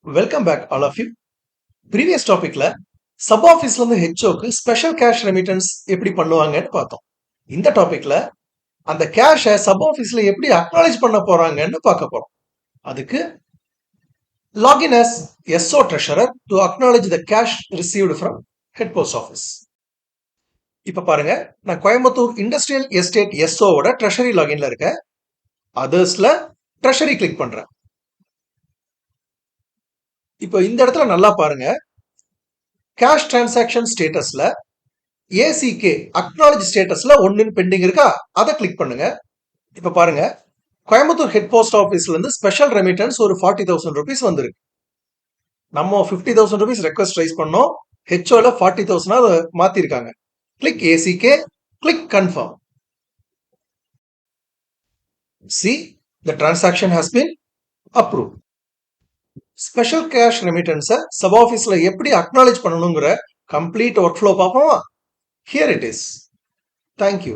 Welcome back all of you. Previous டாபிக்ல sub ஆஃபீஸ்ல இருந்து ஹெச்ஓக்கு ஸ்பெஷல் கேஷ் ரெமிட்டன்ஸ் எப்படி பண்ணுவாங்கன்னு பார்த்தோம். இந்த டாபிக்ல அந்த கேஷை சப் ஆஃபீஸ்ல எப்படி அக்னாலேஜ் பண்ண போறாங்கன்னு பார்க்க போறோம். அதுக்கு login as SO treasurer to acknowledge the cash received from head post office. இப்ப பாருங்க, நான் கோயம்புத்தூர் இண்டஸ்ட்ரியல் எஸ்டேட் எஸ்ஓவோட ட்ரெஷரி லாகின்ல இருக்கேன். அதர்ஸ்ல ட்ரெஷரி கிளிக் பண்றேன். இப்போ இந்த இடத்துல நல்லா பாருங்க, கேஷ் டிரான்சாக்ஷன் ஸ்டேட்டஸ்ல ஏசிகே அக்னாலஜ் ஸ்டேட்டஸ்ல ஒன்னு பெண்டிங் இருக்கா, அதை கிளிக் பண்ணுங்க. இப்ப பாருங்க, கோயம்புத்தூர் ஹெட் போஸ்ட் ஆஃபீஸ்ல இருந்து ஸ்பெஷல் ரெமிட்டன்ஸ் ஒரு 40,000 rupees வந்திருக்கு. நம்ம 50,000 rupees ரெக்வஸ்ட் ரைஸ் பண்ணோம், ஹெச்ஓல 40,000 மாத்திருக்காங்க. Click ACK, click confirm. See, the transaction has been approved. Special cash ரெமிட்டன்ஸை சப் ஆஃபீஸ்ல எப்படி அக்னாலேஜ் பண்ணணுங்கிற கம்ப்ளீட் ஒர்க் ஃப்ளோ பார்ப்போமா? Here it is. Thank you.